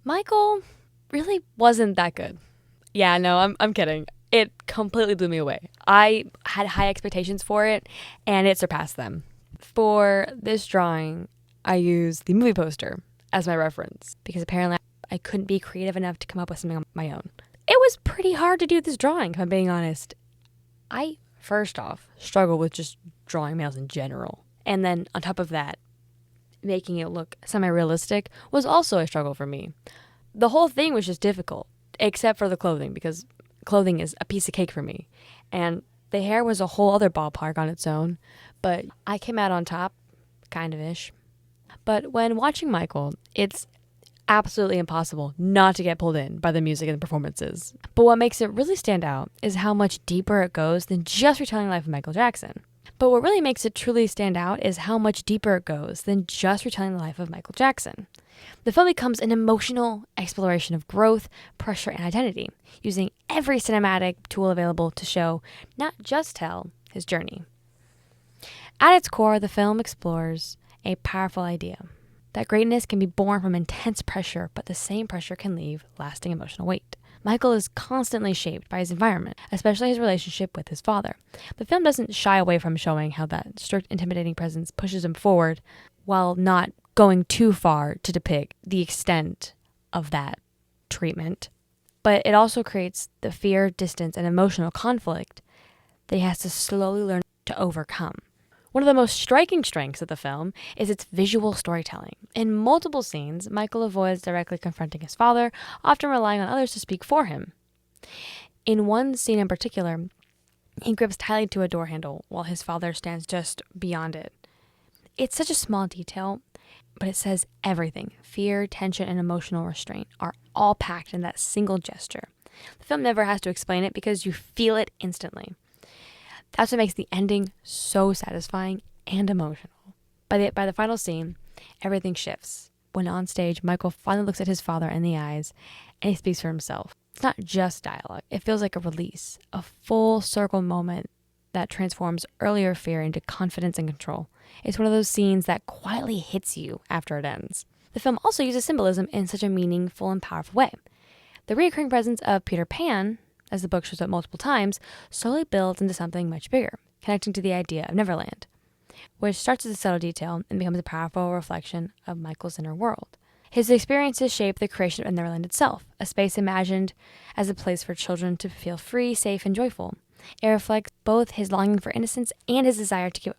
Michael really wasn't that good. Yeah, no, I'm kidding. It completely blew me away. I had high expectations for it, and it surpassed them. For this drawing, I used the movie poster as my reference because apparently I couldn't be creative enough to come up with something on my own. It was pretty hard to do this drawing, if I'm being honest. I, first off, struggle with just drawing males in general. And then on top of that, making it look semi-realistic was also a struggle for me. The whole thing was just difficult, except for the clothing, because clothing is a piece of cake for me. And the hair was a whole other ballpark on its own, but I came out on top, kind of-ish. But when watching Michael, it's absolutely impossible not to get pulled in by the music and the performances. But what makes it really stand out is how much deeper it goes than just retelling the life of Michael Jackson. But what really makes it truly stand out is how much deeper it goes than just retelling the life of Michael Jackson. The film becomes an emotional exploration of growth, pressure, and identity, using every cinematic tool available to show, not just tell, his journey. At its core, the film explores a powerful idea that greatness can be born from intense pressure, but the same pressure can leave lasting emotional weight. Michael is constantly shaped by his environment, especially his relationship with his father. The film doesn't shy away from showing how that strict, intimidating presence pushes him forward while not going too far to depict the extent of that treatment. But it also creates the fear, distance, and emotional conflict that he has to slowly learn to overcome. One of the most striking strengths of the film is its visual storytelling. In multiple scenes, Michael avoids directly confronting his father, often relying on others to speak for him. In one scene in particular, he grips tightly to a door handle while his father stands just beyond it. It's such a small detail, but it says everything. Fear, tension, and emotional restraint are all packed in that single gesture. The film never has to explain it because you feel it instantly. That's what makes the ending so satisfying and emotional. By the final scene, everything shifts. When on stage, Michael finally looks at his father in the eyes and he speaks for himself. It's not just dialogue. It feels like a release, a full circle moment that transforms earlier fear into confidence and control. It's one of those scenes that quietly hits you after it ends. The film also uses symbolism in such a meaningful and powerful way. The recurring presence of Peter Pan, as the book shows up multiple times, slowly builds into something much bigger, connecting to the idea of Neverland, which starts as a subtle detail and becomes a powerful reflection of Michael's inner world. His experiences shape the creation of Neverland itself, a space imagined as a place for children to feel free, safe, and joyful. It reflects both his longing for innocence and his desire to give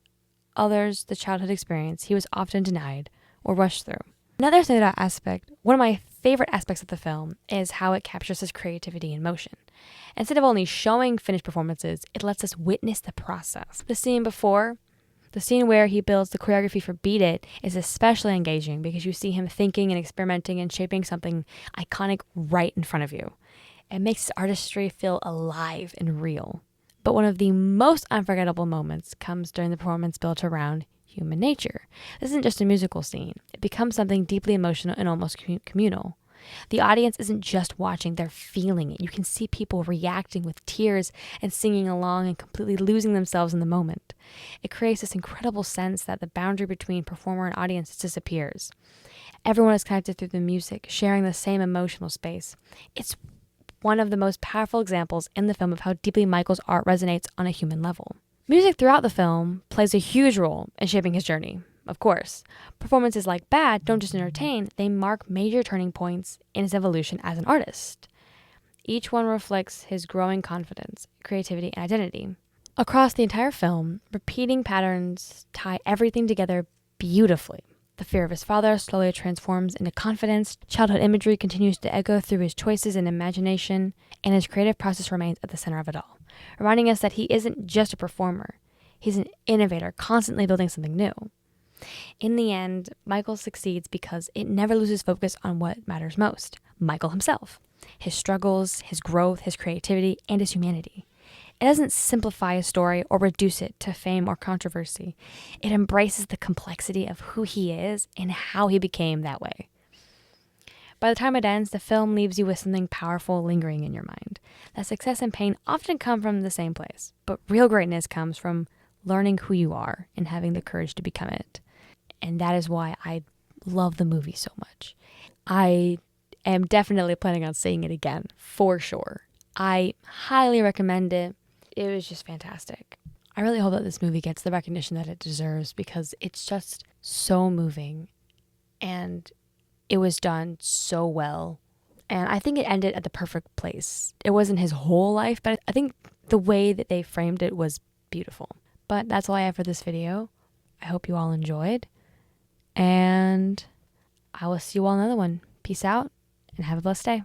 others the childhood experience he was often denied or rushed through. Another standout aspect, one of my favorite aspects of the film, is how it captures his creativity in motion. Instead of only showing finished performances, it lets us witness the process. The scene where he builds the choreography for Beat It is especially engaging because you see him thinking and experimenting and shaping something iconic right in front of you. It makes his artistry feel alive and real. But one of the most unforgettable moments comes during the performance built around human nature. This isn't just a musical scene. It becomes something deeply emotional and almost communal. The audience isn't just watching, they're feeling it. You can see people reacting with tears and singing along and completely losing themselves in the moment. It creates this incredible sense that the boundary between performer and audience disappears. Everyone is connected through the music, sharing the same emotional space. It's one of the most powerful examples in the film of how deeply Michael's art resonates on a human level. Music throughout the film plays a huge role in shaping his journey. Of course, performances like Bad don't just entertain, they mark major turning points in his evolution as an artist. Each one reflects his growing confidence, creativity, and identity. Across the entire film, repeating patterns tie everything together beautifully. The fear of his father slowly transforms into confidence, childhood imagery continues to echo through his choices and imagination, and his creative process remains at the center of it all, reminding us that he isn't just a performer, he's an innovator, constantly building something new. In the end, Michael succeeds because it never loses focus on what matters most, Michael himself, his struggles, his growth, his creativity, and his humanity. It doesn't simplify a story or reduce it to fame or controversy. It embraces the complexity of who he is and how he became that way. By the time it ends, the film leaves you with something powerful lingering in your mind. That success and pain often come from the same place, but real greatness comes from learning who you are and having the courage to become it. And that is why I love the movie so much. I am definitely planning on seeing it again, for sure. I highly recommend it. It was just fantastic. I really hope that this movie gets the recognition that it deserves because it's just so moving and it was done so well. And I think it ended at the perfect place. It wasn't his whole life, but I think the way that they framed it was beautiful. But that's all I have for this video. I hope you all enjoyed. And I will see you all in another one. Peace out and have a blessed day.